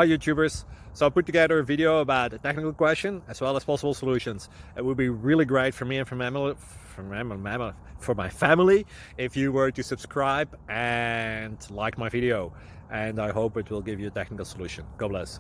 Hi YouTubers! So I put together a video about a technical question as well as possible solutions. It would be really great for me and for my family if you were to subscribe and like my video, and I hope it will give you a technical solution. God bless.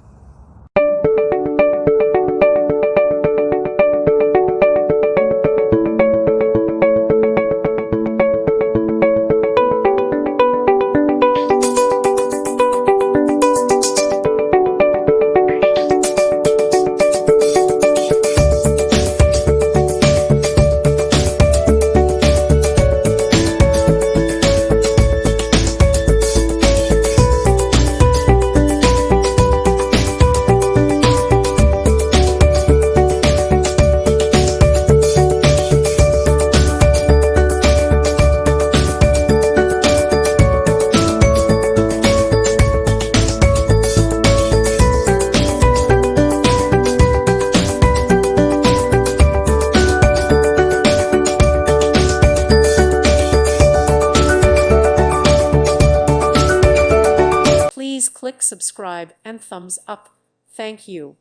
Please click subscribe and thumbs up. Thank you.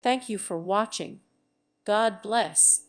Thank you for watching. God bless.